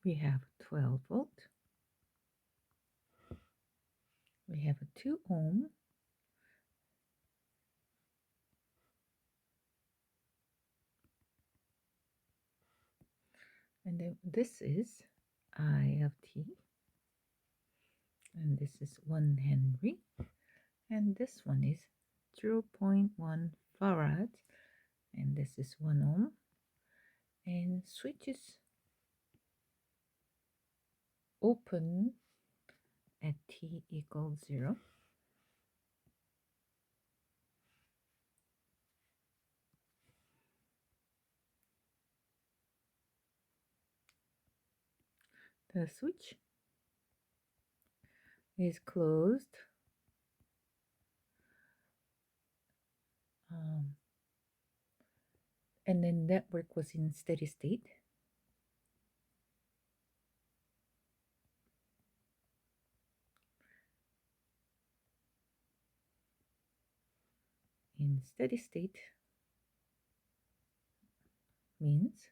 we have 12 volt, we have a 2 ohm, and then this is I of t, and this is 1 Henry, and this one is 0.1 farad, and this is 1 ohm, and switch is open at t equals 0. The switch is closed and then network was in steady state. In steady state means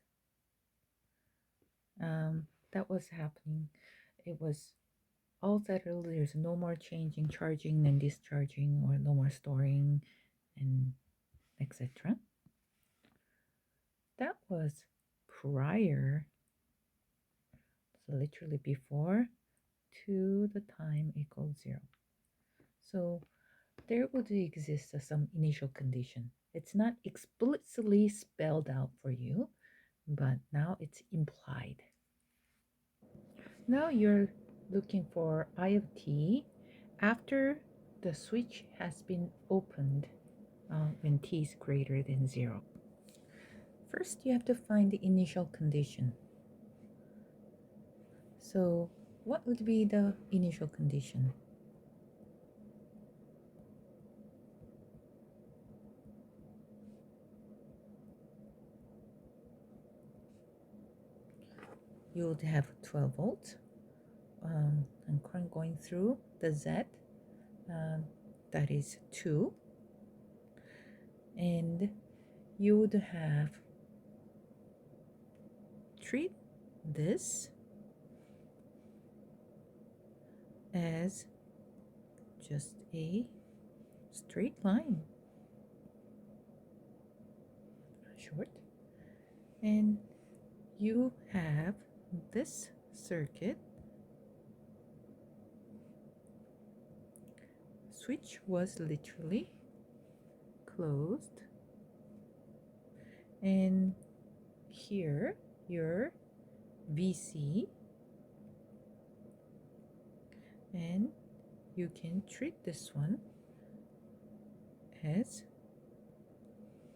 that was happening. It was all settled. There's no more changing, charging and discharging, or no more storing and etc. That was prior, so literally before, to the time equals 0. So there would exist some initial condition. It's not explicitly spelled out for you, but now it's implied. Now you're looking for I of t after the switch has been opened when t is greater than 0. First, you have to find the initial condition. So what would be the initial condition? You would have 12 volts and current going through the Z, that is 2, and you would have treat this as just a straight line, short, and you have this circuit. Switch was literally closed, and here your VC, and you can treat this one as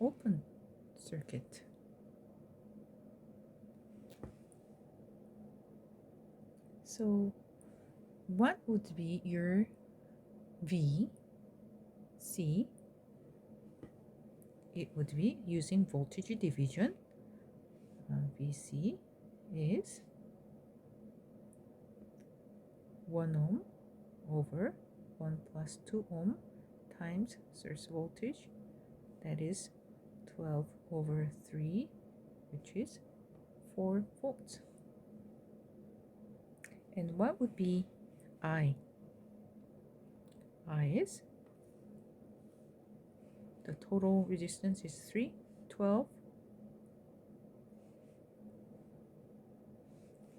open circuit. So what would be your VC? It would be using voltage division. VC is 1 ohm over 1 plus 2 ohm times source voltage, that is 12 over 3, which is 4 volts. And what would be I? I is the total resistance is 12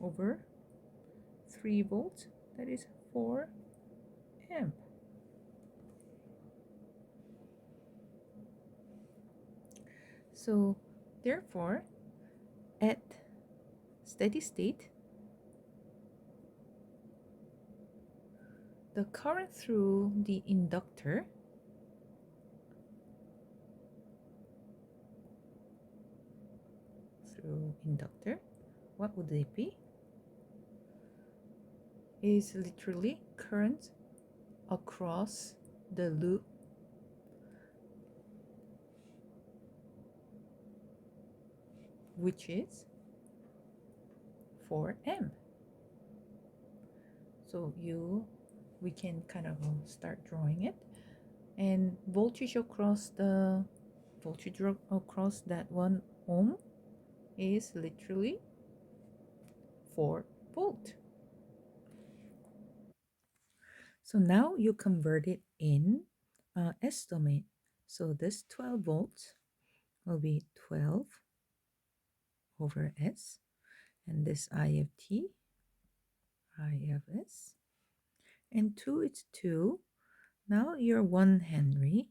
over 3 volts, that is 4 amp. So therefore, at steady state, the current through the inductor what would it be? Is literally current across the loop, which is 4 amp. So we can kind of start drawing it, and voltage across that 1 ohm is literally 4 volt. So now you convert it in S domain. So this 12 volts will be 12 over S, and this I of T, I of S, and 2 is 2. Now your 1 Henry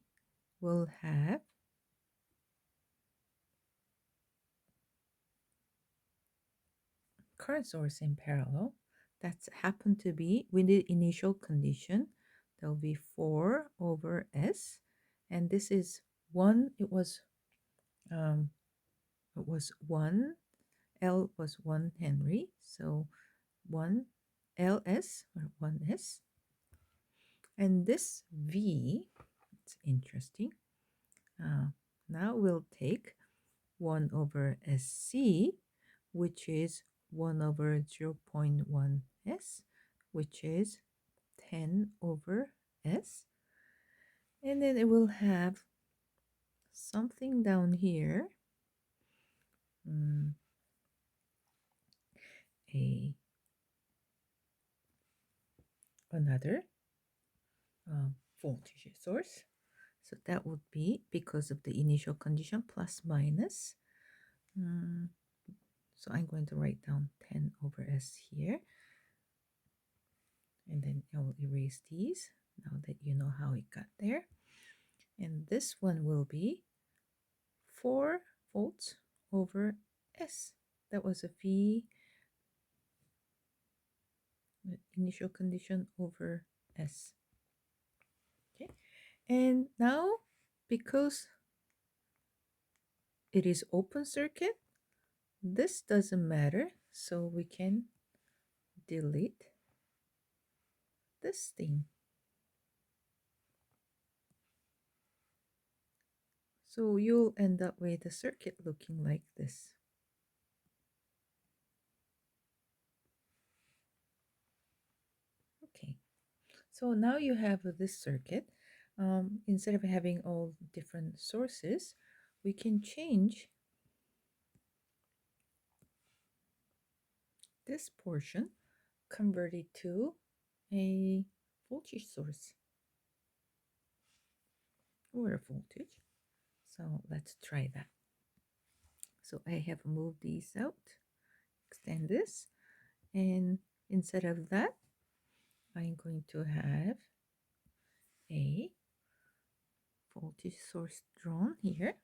will have current source in parallel. That's happened to be with the initial condition. There will be 4 over S, and this is 1. It was 1. L was 1 Henry, so 1 LS or 1S. And this V, it's interesting. Now we'll take 1 over SC, which is 1 over 0.1 S, which is 10 over S. And then it will have something down here, another voltage source. So that would be, because of the initial condition, plus minus. So I'm going to write down 10 over S here. And then I will erase these now that you know how it got there. And this one will be 4 volts over S. That was a V initial condition over S. Okay. And now, because it is open circuit, this doesn't matter. So we can delete this thing. So you'll end up with a circuit looking like this. Okay, so now you have this circuit. Instead of having all different sources, we can change this portion, convert it to a voltage source or a voltage. So let's try that. So I have moved these out, extend this, and instead of that, I'm going to have a voltage source drawn here,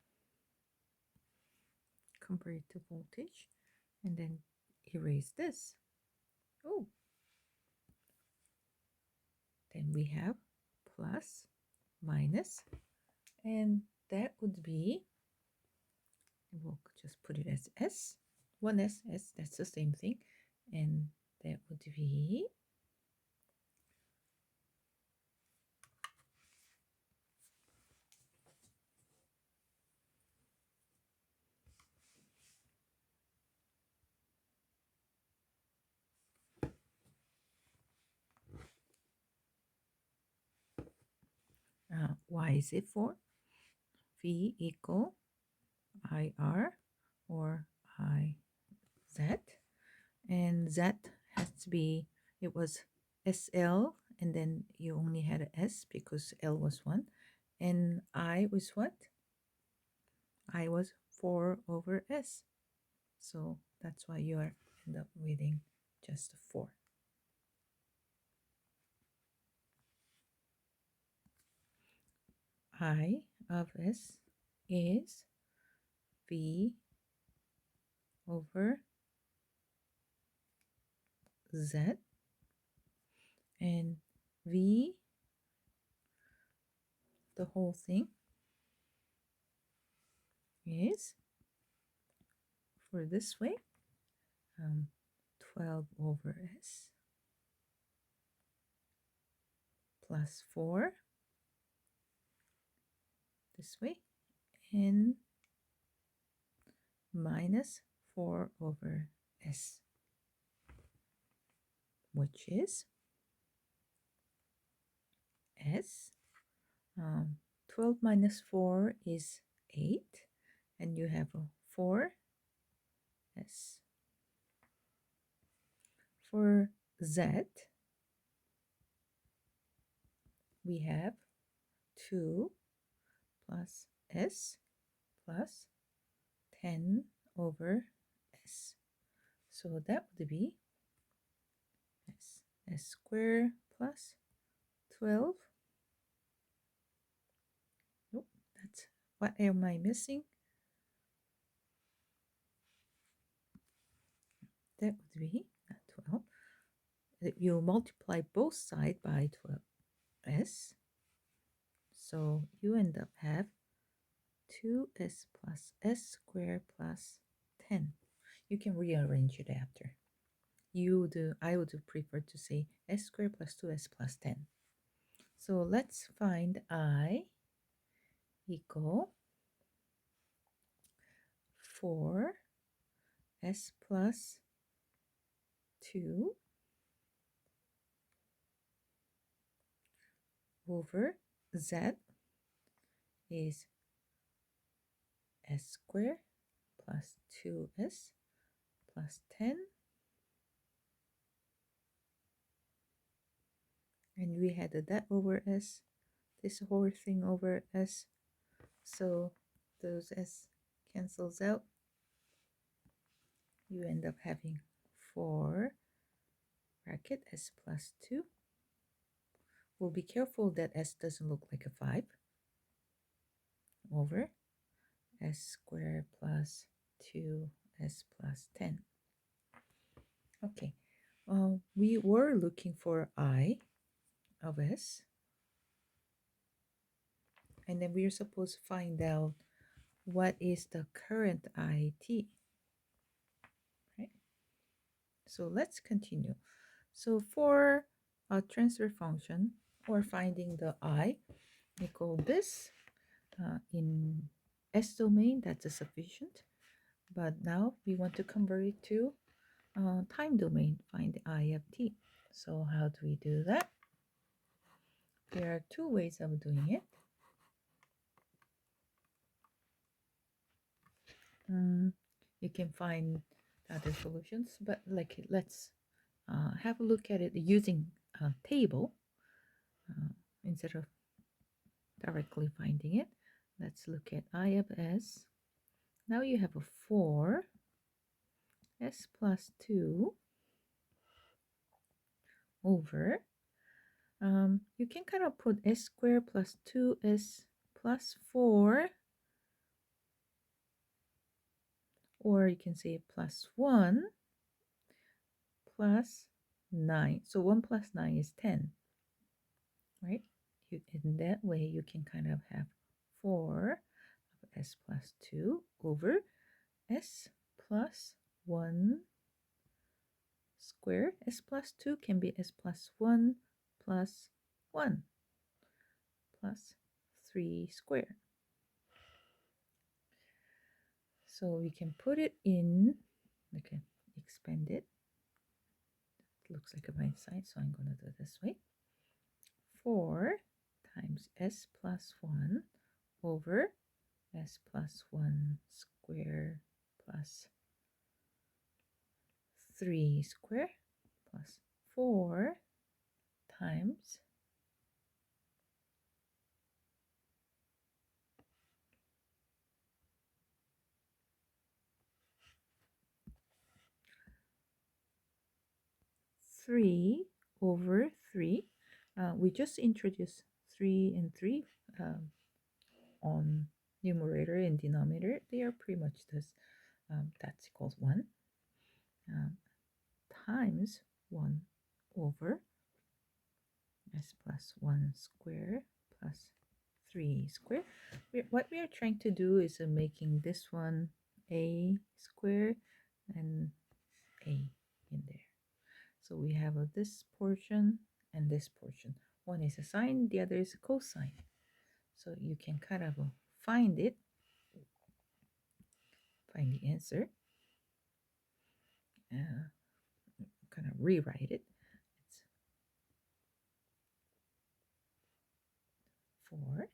convert it to voltage, and then erase this. Oh, then we have plus, minus, and that would be, we'll just put it as S, 1S, S, that's the same thing, and that would be Y is it for? V equal IR or IZ, and Z has to be, it was SL, and then you only had an S because L was 1, and I was what? I was 4 over S. So that's why you are end up reading just 4. I of S is V over Z, and V, the whole thing, is, for this way, 12 over S plus 4 this way, and minus 4 over S, which is S. 12 minus 4 is 8, and you have a 4 S. For z, we have 2 plus s plus 10 over s. So that would be s squared plus 12. Nope, that's what am I missing? That would be not 12. You multiply both sides by 12s. So you end up have 2s plus s squared plus 10. You can rearrange it after. I would prefer to say s squared plus 2s plus 10. So let's find I equal 4s plus 2 over z is s squared plus 2s plus 10. And we had that over s, this whole thing over s. So those s cancels out. You end up having 4 bracket s plus 2. We'll be careful that s doesn't look like a 5 over s squared plus 2s plus 10. Okay, we were looking for I of s, and then we're supposed to find out what is the current IT, right? So let's continue. So for a transfer function or finding the I, we call this in S domain, that's a sufficient. But now we want to convert it to time domain, find the I of t. So how do we do that? There are two ways of doing it. You can find other solutions, but let's have a look at it using a table instead of directly finding it. Let's look at I of s. Now you have a 4 s plus 2 over, you can kind of put s squared plus 2s plus 4, or you can say plus 1 plus 9. So 1 plus 9 is 10, right? In that way, you can kind of have 4 of s plus 2 over s plus 1 square. S plus 2 can be s plus 1 plus 1 plus 3 square. So we can put it in, okay, expand it. It looks like a right side, so I'm going to do it this way. 4 times s plus 1 over s plus 1 square plus 3 square plus 4 times three over 3. We just introduced 3 and 3 on numerator and denominator. They are pretty much this. That's equals 1 times 1 over s plus 1 square plus 3 square. What we are trying to do is making this one a square and a in there. So we have this portion and this portion. One is a sine, the other is a cosine. So you can kind of find it, find the answer, kind of rewrite it. It's 4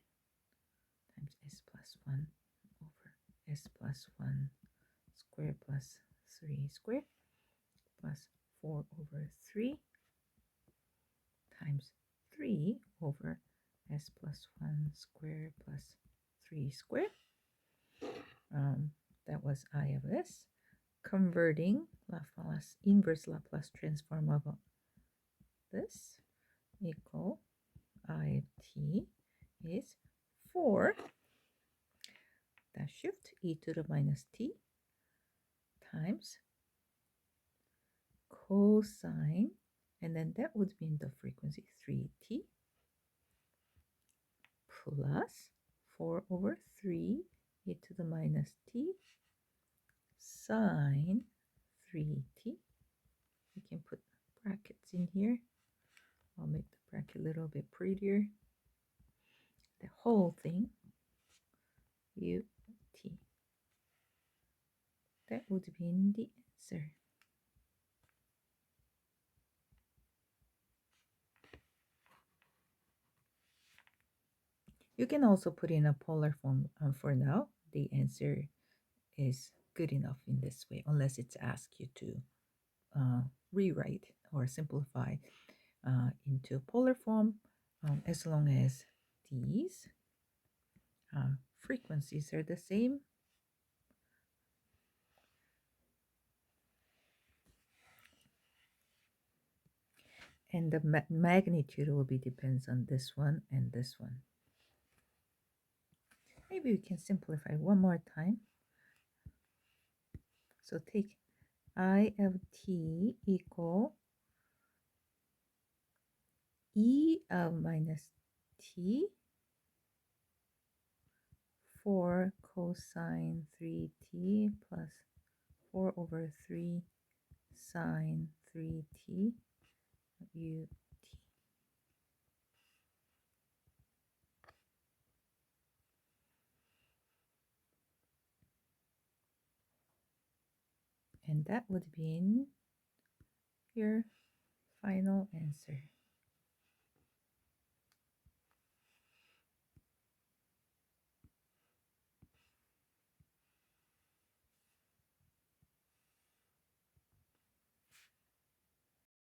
times s plus 1 over s plus 1 square plus 3 square plus 4 over 3 times 3 over s plus 1 squared plus 3 squared. That was I of s. Converting Laplace, inverse Laplace transform of this equal I of t is 4 dash shift e to the minus t times cosine, and then that would mean the frequency 3t plus 4 over 3 e to the minus t sine 3t. We can put brackets in here. I'll make the bracket a little bit prettier. The whole thing ut. That would be the answer. You can also put in a polar form for now. The answer is good enough in this way, unless it's asked you to rewrite or simplify into polar form, as long as these frequencies are the same. And the magnitude will be depends on this one and this one. Maybe we can simplify one more time. So take I of t equal e of minus t 4 cosine 3t plus 4 over 3 sine 3t ut. And that would be your final answer.